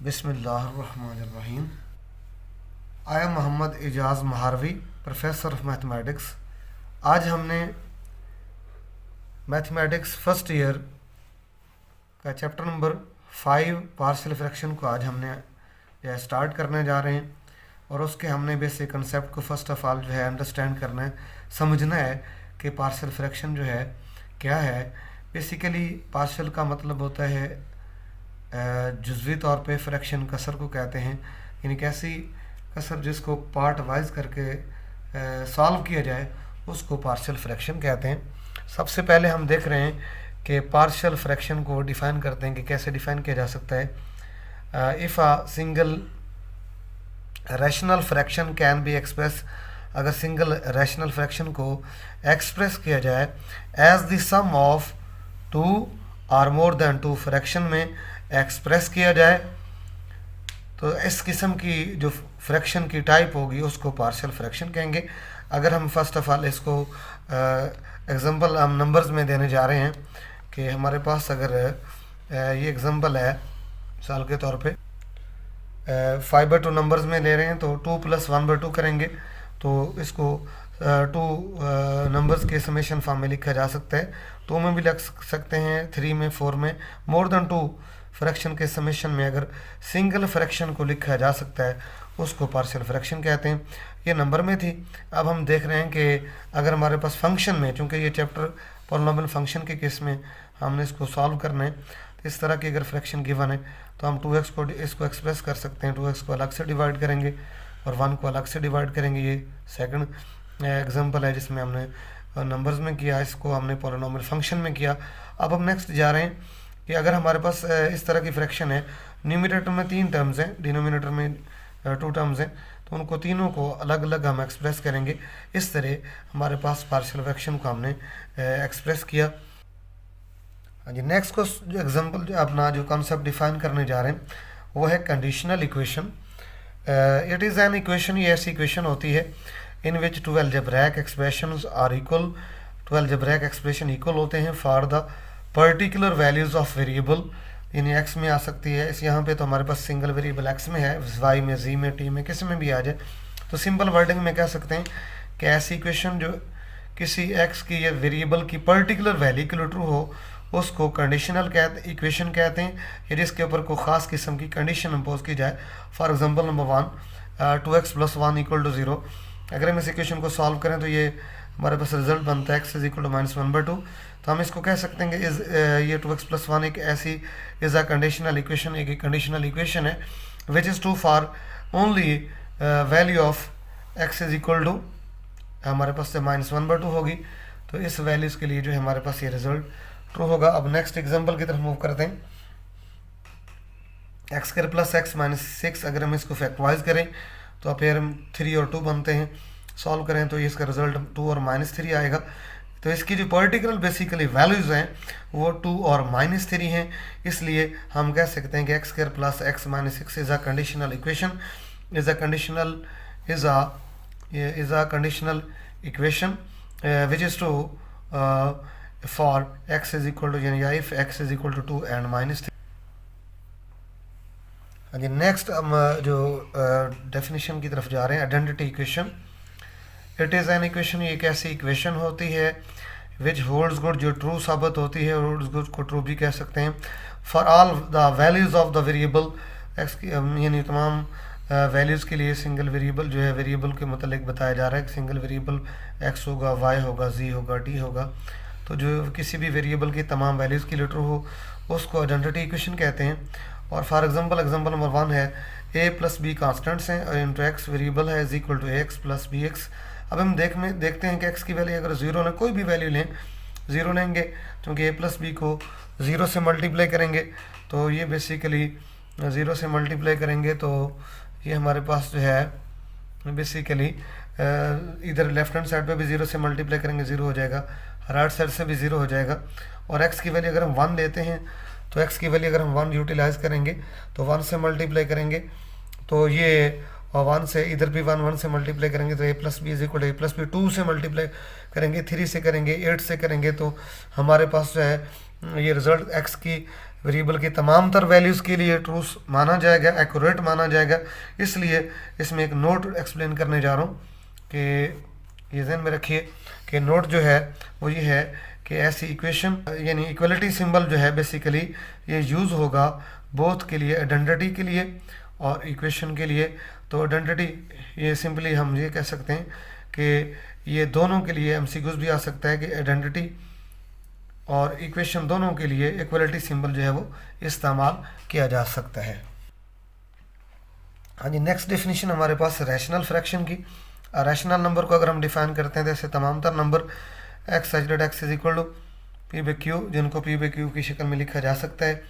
बिस्मिल्लाहिर्रहमानिर्रहीम। I am Mohammad Ejaz Maharvi, professor of mathematics. आज हमने मैथमेटिक्स फर्स्ट ईयर का चैप्टर नंबर 5 पार्शियल फ्रैक्शन को आज हमने स्टार्ट करने जा रहे हैं। और उसके हमने बेसिक कंसेप्ट को फर्स्ट ऑफ ऑल जो है अंडरस्टैंड करना है, समझना है कि पार्शियल फ्रैक्शन जो है क्या है। बेसिकली पार्शियल का मतलब होता है जुज़वी तौर पे फ्रैक्शन कसर को कहते हैं, यानी कैसी कसर जिसको पार्ट वाइज करके सॉल्व किया जाए उसको पार्शियल फ्रैक्शन कहते हैं। सबसे पहले हम देख रहे हैं कि पार्शियल फ्रैक्शन को डिफ़ाइन करते हैं कि कैसे डिफ़ाइन किया जा सकता है। If a single rational fraction can be express, अगर सिंगल रैशनल फ्रैक्शन को एक्सप्रेस किया जाए as the sum of two और मोर देन टू फ्रैक्शन में एक्सप्रेस किया जाए, तो इस किस्म की जो फ्रैक्शन की टाइप होगी उसको पार्शियल फ्रैक्शन कहेंगे। अगर हम फर्स्ट ऑफ ऑल इसको एग्जांपल हम नंबर्स में देने जा रहे हैं कि हमारे पास अगर ये एग्जांपल है मिसाल के तौर पे 5/2 नंबर्स में ले रहे हैं तो 2 + 1/2 करेंगे तो इसको 2 नंबर्स के समेशन फॉर्म में लिखा जा सकता है। 2 में भी लिख सकते हैं, 3 में, 4 में। मोर देन 2 फ्रैक्शन के समेशन में अगर सिंगल फ्रैक्शन को लिखा जा सकता है उसको पार्शियल फ्रैक्शन कहते हैं। ये नंबर में थी। अब हम देख रहे हैं कि अगर हमारे पास फंक्शन में, चूँकि ये चैप्टर पॉलिनोमियल फंक्शन के केस में हमने इसको सॉल्व करना है, तो इस तरह की अगर फ्रैक्शन गिवन है तो हम 2x को इसको एक्सप्रेस कर सकते हैं। 2x को अलग से डिवाइड करेंगे और 1 को अलग से डिवाइड करेंगे। ये सेकंड एग्जांपल है जिसमें हमने नंबर्स में किया, इसको हमने पॉलिनोमियल फंक्शन में किया। अब हम नेक्स्ट जा रहे हैं कि अगर हमारे पास इस तरह की फ्रैक्शन है, न्यूमरेटर में 3 टर्म्स हैं, डिनोमिनेटर में 2 टर्म्स हैं, तो उनको तीनों को अलग अलग हम एक्सप्रेस करेंगे। इस तरह हमारे पास पार्शियल फ्रैक्शन को हमने एक्सप्रेस किया। हाँ जी, नेक्स्ट को जो एग्जांपल जो अपना जो कॉन्सेप्ट डिफाइन करने जा रहे हैं वो है conditional equation. It is an equation, ये ऐसी इक्वेशन होती है in which 2 algebraic expressions are equal, 2 algebraic expression equal होते हैं for the particular values of variable, यानी एक्स में आ सकती है। इस यहाँ पे तो हमारे पास सिंगल वेरिएबल एक्स में है, वाई में, जी में, टी में, किसी में भी आ जाए तो सिंपल वर्डिंग में कह सकते हैं कि ऐसी इक्वेशन जो किसी एक्स की या वेरिएबल की पर्टिकुलर वैल्यू के लिए ट्रू हो उसको कंडीशनल इक्वेशन कहते हैं, या जिसके ऊपर कोई ख़ास किस्म की कंडीशन इम्पोज की जाए। For example number 1 2x + 1 = 0। अगर हम इस इक्वेशन को सॉल्व करें तो ये हमारे पास रिजल्ट बनता है x = -1/2। तो हम इसको कह सकते हैं कि ये 2x + 1 एक ऐसी इज़ अ कंडीशनल इक्वेशन, एक कंडीशनल इक्वेशन है which is true for only value of x = हमारे पास से -1/2 होगी। तो इस वैल्यूज़ के लिए जो है हमारे पास ये रिजल्ट ट्रू होगा। अब नेक्स्ट एग्जांपल की तरफ मूव करते हैं। x² + x - 6, अगर हम इसको फैक्टराइज करें तो फिर 3 और 2 बनते हैं। सॉल्व करें तो ये इसका रिजल्ट 2 और -3 आएगा। तो इसकी जो पर्टिकुलर बेसिकली वैल्यूज़ हैं वो 2 और -3 हैं, इसलिए हम कह सकते हैं कि x² + x - 6 is a conditional equation, is a conditional equation which is true for x यानी इफ x = 2 and -3। हाँ जी, नेक्स्ट हम जो डेफिनेशन की तरफ जा रहे हैं, identity equation. It is an equation, ये एक ऐसी इक्वेशन होती है विच होल्ड्स गुड, जो ट्रू साबित होती है, होल्ड्स गुड को ट्रू भी कह सकते हैं, for all the values of the variable x, यानी तमाम वैल्यूज़ के लिए। सिंगल वेरिएबल जो है, वेरिएबल के मतलब बताया जा रहा है कि सिंगल वेरिएबल x होगा, y होगा, z होगा, t होगा। तो जो किसी भी वेरिएबल की तमाम वैल्यूज़ के लिए ट्रू हो उसको आइडेंटिटी इक्वेशन कहते हैं। और फॉर एग्जांपल नंबर 1 है a + b कांस्टेंट्स हैं और इंटू x वेरिएबल है is equal to ax + bx। अब हम देखते हैं कि x की वैल्यू अगर 0 लें, कोई भी वैल्यू लें, 0 लेंगे क्योंकि a + b को 0 से मल्टीप्लाई करेंगे तो ये बेसिकली 0 से मल्टीप्लाई करेंगे तो ये हमारे पास जो है बेसिकली इधर लेफ्ट हैंड साइड पे भी 0 से मल्टीप्लाई करेंगे 0 हो जाएगा, राइट साइड से भी 0 हो जाएगा। और x की वैल्यू अगर हम 1 लेते हैं तो x की वैल्यू अगर हम 1 यूटिलाइज करेंगे तो 1 से मल्टीप्लाई करेंगे तो ये, और 1 से इधर भी 1 से मल्टीप्लाई करेंगे तो a + b = a + b, 2 से मल्टीप्लाई करेंगे, 3 से करेंगे, 8 से करेंगे तो हमारे पास जो है ये रिजल्ट x की वेरिएबल की तमाम तर वैल्यूज़ के लिए ट्रू माना जाएगा, एक्यूरेट माना जाएगा। इसलिए इसमें एक नोट एक्सप्लेन करने जा रहा हूँ कि ये ध्यान में रखिए कि नोट जो है वो ये है कि ऐसी इक्वेशन यानी इक्वलिटी सिंबल जो है बेसिकली ये यूज़ होगा बोथ के लिए, आइडेंटिटी के लिए और इक्वेशन के लिए। तो आइडेंटिटी ये सिंपली हम ये कह सकते हैं कि ये दोनों के लिए एमसीक्यूज भी आ सकता है कि आइडेंटिटी और इक्वेशन दोनों के लिए इक्वलिटी सिंबल जो है वो इस्तेमाल किया जा सकता है। हाँ जी, नेक्स्ट डेफिनेशन हमारे पास रैशनल फ्रैक्शन की। रैशनल नंबर को अगर हम डिफाइन करते हैं जैसे तमाम तर number x such that x is equal to p by q, जिनको पी बाई क्यू की शक्ल में लिखा जा सकता है,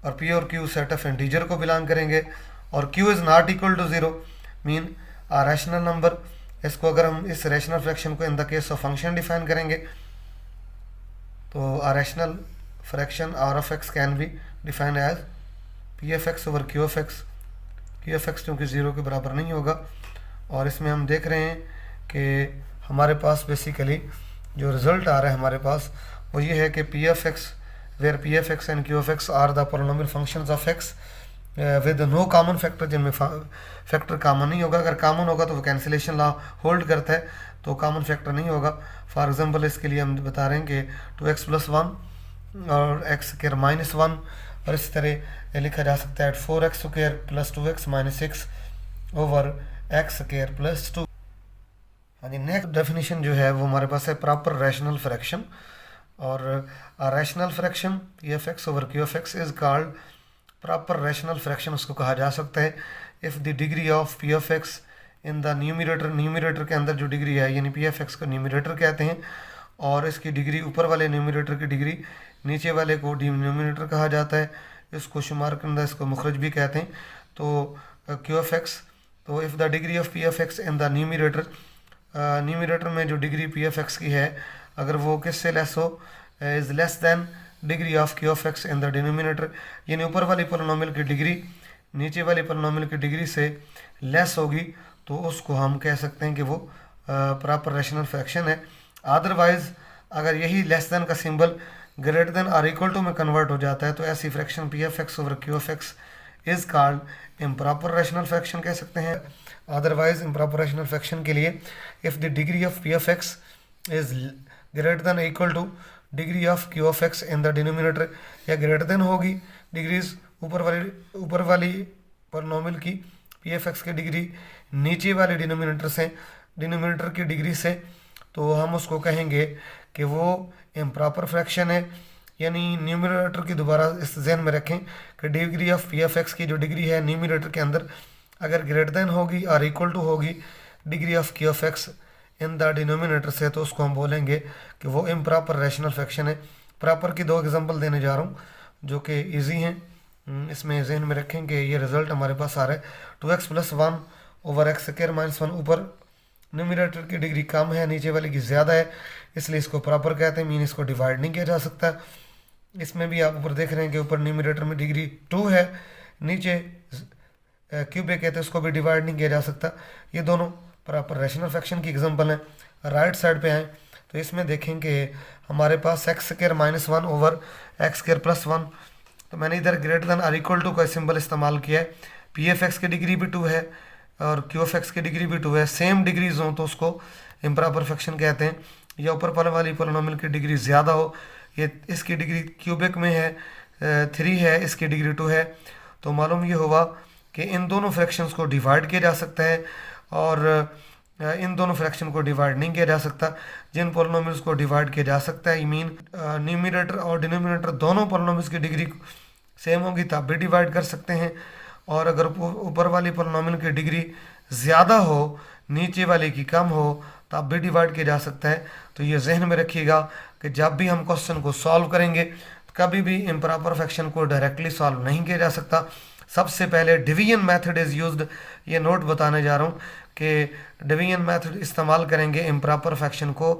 और पी और क्यू सेट ऑफ इंटीजर को बिलोंग करेंगे, और q is not equal to zero mean rational number. इसको अगर हम इस रैशनल फ्रैक्शन को in the case of function define करेंगे तो rational fraction r of x can be defined as p of x over q of x. Q of x क्योंकि zero के बराबर नहीं होगा, और इसमें हम देख रहे हैं कि हमारे पास बेसिकली जो रिज़ल्ट आ रहा है हमारे पास वो ये है कि p of x where p of x and q of x are the polynomial functions of x with no common factor, जिनमें फैक्टर कॉमन नहीं होगा। अगर कॉमन होगा तो वो कैंसिलेशन लॉ होल्ड करता है, तो कॉमन फैक्टर नहीं होगा। फॉर एग्जांपल इसके लिए हम बता रहे हैं कि 2x + 1 और x² -1, और इस तरह लिखा जा सकता है 4x² + 2x - 6 ओवर x² + 2। हाँ जी, नेक्स्ट डेफिनेशन जो है वो हमारे पास है प्रॉपर रैशनल फ्रैक्शन। और rational fraction P of x over q of x is called proper rational fraction, उसको कहा जा सकता है if the degree of P of x in the numerator, numerator के अंदर जो डिग्री है यानी पी एफ एक्स को न्यूमरेटर कहते हैं, और इसकी डिग्री ऊपर वाले न्यूमरेटर की डिग्री नीचे वाले को डिनोमिनेटर कहा जाता है। इसको शुमार करना, इसको मुखरज भी कहते हैं। तो क्यू एफ एक्स, तो if the degree of P of x in the numerator, numerator में जो डिग्री पी एफ एक्स की है अगर वो किससे लेस हो, is less than degree of Q of x in the denominator, यानी ऊपर वाली पोलिनोमियल की डिग्री नीचे वाली पोलिनोमियल की डिग्री से लेस होगी, तो उसको हम कह सकते हैं कि वो प्रॉपर रैशनल फ्रैक्शन है। अदरवाइज अगर यही लेस देन का सिंबल ग्रेटर देन और इक्वल टू में कन्वर्ट हो जाता है तो ऐसी fraction P of x over q of x is called improper rational fraction कह सकते हैं। अदरवाइज इम्प्रॉपर रैशनल फ्रैक्शन के लिए if the degree of P of x is greater than equal two degree of Q of x in the denominator, या greater than होगी degrees ऊपर वाली polynomial की पी एफ एक्स की degree नीचे वाले डिनोमिनेटर की डिग्री से, तो हम उसको कहेंगे कि वो इम्प्रॉपर फ्रैक्शन है। यानी न्यूमरेटर की दोबारा इस जहन में रखें कि degree of P of x की जो डिग्री है न्यूमरेटर के अंदर अगर ग्रेटर देन होगी और इक्वल टू होगी degree of Q of x in the denominator से, तो उसको हम बोलेंगे कि वो इम्प्रॉपर रैशनल फ्रैक्शन है। प्रॉपर की दो एग्जांपल देने जा रहा हूँ जो कि इजी हैं, इसमें जहन में रखें कि ये रिजल्ट हमारे पास आ रहा है 2x + 1 ओवर x² - 1। ऊपर न्यूमरेटर की डिग्री कम है, नीचे वाले की ज़्यादा है, इसलिए इसको प्रॉपर कहते हैं, मीन इसको डिवाइड नहीं किया जा सकता। इसमें भी आप ऊपर देख रहे हैं कि ऊपर न्यूमरेटर में डिग्री 2 है, नीचे क्यूब कहते हैं, उसको भी डिवाइड नहीं किया जा सकता। ये दोनों प्रॉपर रैशनल फ्रैक्शन की एग्जांपल हैं। राइट साइड पे आएँ तो इसमें देखें कि हमारे पास x² - 1 ओवर x² + 1, तो मैंने इधर ग्रेटर देन और इक्वल टू का सिंबल इस्तेमाल किया है। पी एफ एक्स की डिग्री भी 2 है और क्यू एफ एक्स की डिग्री भी 2 है, सेम डिग्रीज हो तो उसको इम्प्रॉपर फ्रैक्शन कहते हैं। या ऊपर वाली पोलिनोमियल की डिग्री ज़्यादा हो, ये इसकी डिग्री क्यूबिक में है 3 है, इसकी डिग्री 2 है, तो मालूम ये हुआ कि इन दोनों फ्रैक्शंस को डिवाइड किया जा सकता है और इन दोनों फ्रैक्शन को डिवाइड नहीं किया जा सकता। जिन पोलिनोमियल्स को डिवाइड किया जा सकता है, मीन न्यूमरेटर और डिनोमिनेटर दोनों पोलिनोमियल्स की डिग्री सेम होगी तब भी डिवाइड कर सकते हैं, और अगर ऊपर वाली पोलिनोमियल की डिग्री ज़्यादा हो नीचे वाले की कम हो तब भी डिवाइड किया जा सकता है। तो ये जहन में रखिएगा कि जब भी हम क्वेश्चन को सॉल्व करेंगे कभी भी इम्प्रॉपर फ्रैक्शन को डायरेक्टली सॉल्व नहीं किया जा सकता। सबसे पहले डिवीजन मेथड इज़ यूज्ड, ये नोट बताने जा रहा हूँ कि डिवीजन मेथड इस्तेमाल करेंगे इम्प्रॉपर फ्रैक्शन को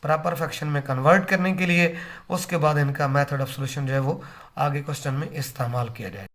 प्रॉपर फ्रैक्शन में कन्वर्ट करने के लिए। उसके बाद इनका मेथड ऑफ सॉल्यूशन जो है वो आगे क्वेश्चन में इस्तेमाल किया जाए।